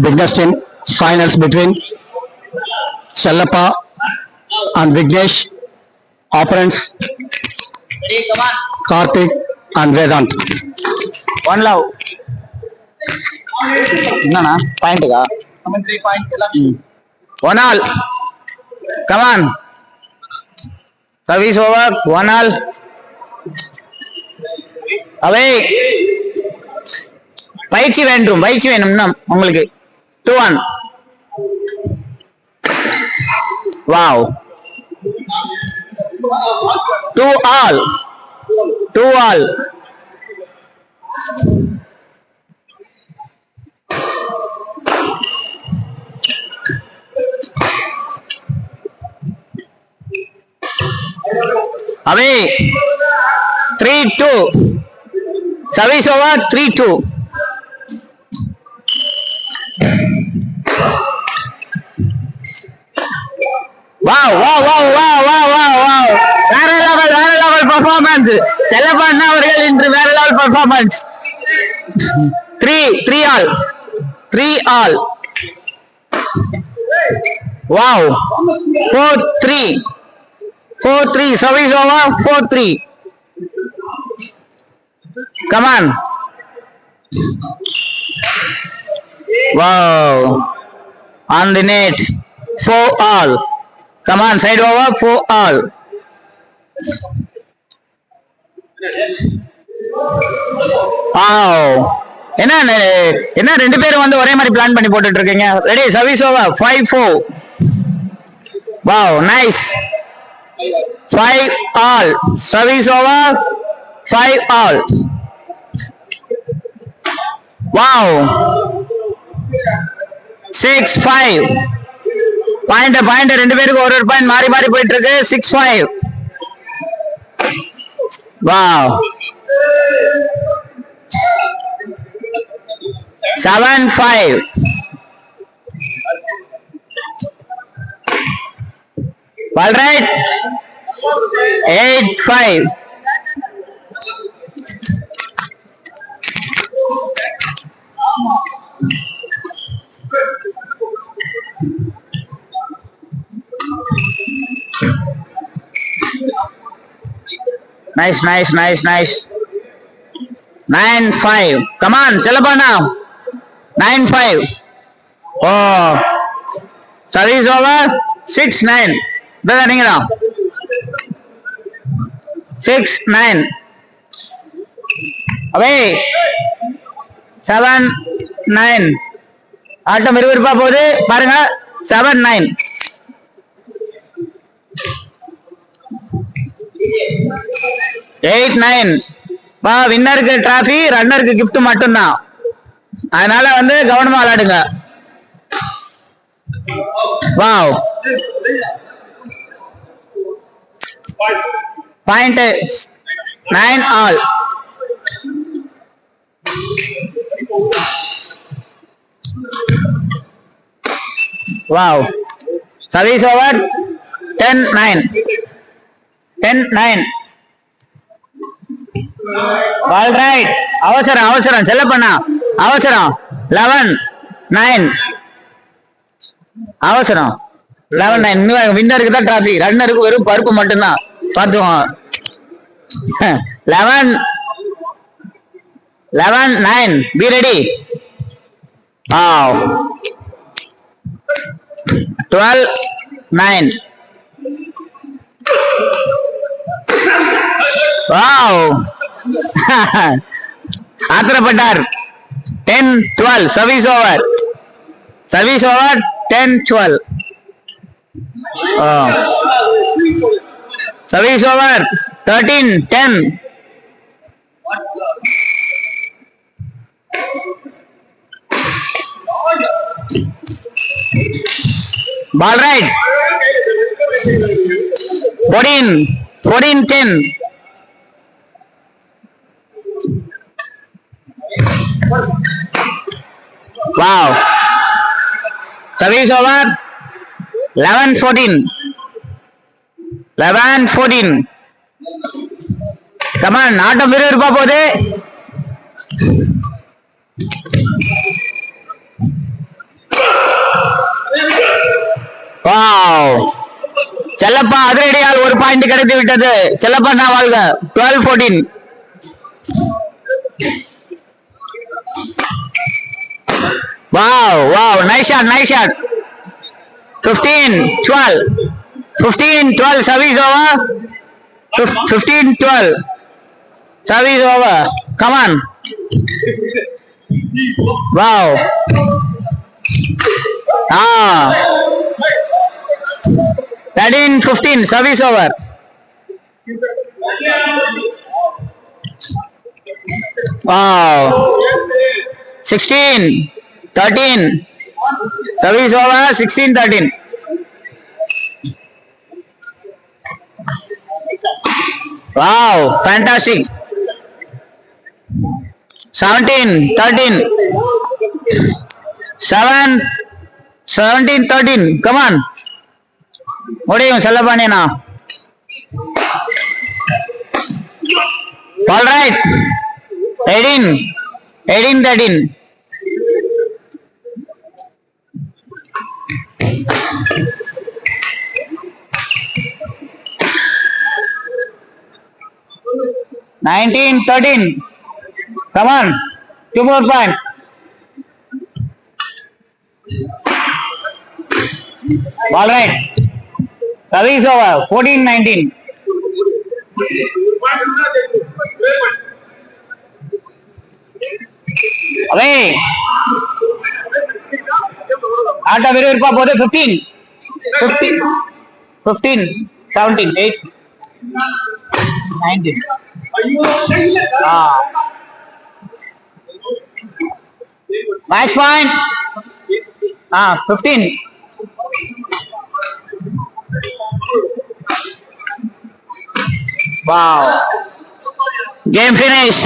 biggest in finals between Challappa and Vignesh. Opponents Karthik and Vedant. One love. என்னண்ணா பாயிண்ட்டுக்கா? 1 all. Come on. Service over. 1 all. அவை பயிற்சி வேணும்னா உங்களுக்கு 2-1. Wow. 2 all. அவை 3-2. Service over. 3-2. Wow. வேற level performance. செல்லப்பண்ணா அவர்கள் இன்று வேற level performance. 3 all. Wow. 4-3. Service over. 4-3. Come on. Wow. On the net. 4 all. Come on, side over. 4 all. Wow. என்ன ரெண்டு பேரும் வந்து ஒரே மாதிரி பிளான் பண்ணி போட்டுட்டு இருக்கீங்க. Ready. Service over. 5-4. Wow, nice. 5 all. Service over. 5 all. Wow. 6-5. Point ரெண்டு பேருக்கு ஒரு பாயிண்ட் மாறி போயிட்டு இருக்கு. 6-5. Wow. 7-5. All right. 8-5. Nice. 9-5. Come on, Challappa now. 9-5. Oh. Service over. 6-9. Brother, நீங்கடா. 6-9. அவே 7-9. ஆட்டம் விறுவிறுப்பா போகுது பாருங்க. 7-9. 8-9. வின்னருக்கு டிராஃபி, ரன்னருக்கு கிஃப்ட் மட்டும்தான். அதனால வந்து கவனமா விளையாடுங்க. Wow. Point 9 all. Wow. Service over. 10-9. All right. அவசரம் செல்லப்பண்ணா. அவசரம். 11-9. அவசரம். 11-9. வின்னருக்கு தான் டிராஃபி, ரன்னருக்கு வெறும் பருப்பு மட்டும்தான். பார்த்துக்கோங்க. 11-9. Be ready. 12-9. Wow. ஆத்திரப்பட்டார். 10-12. Service over. 10-12. Service over. 13-10. Ball right. 14-10. Wow. Service over. 11-14. 11-14. Come on, ஆட்டம் விறுவிறுப்பா போகுது. செல்லப்பா அதிரடியால் ஒரு பாயிண்ட் கிடைத்து விட்டது. செல்லப்பா நான் வாழ்க. 12-14. Wow, nice shot. 15-12. 15-12, service over. 15-12. Service over. Come on. Wow. 13-15, service over. Wow. 16-13. Service over. 16-13. Wow, fantastic. 17-13. 17-13. Come on. முடியும் செல்லப்பாண்டியனா. All right. 18-13. (19-13). Come on, 2 more points. All right. Service over. 14-19. Away. ஆட்ட விறுவிறுப்பா போது. 15 17 8 19. Match point. 15. Wow. Game finish.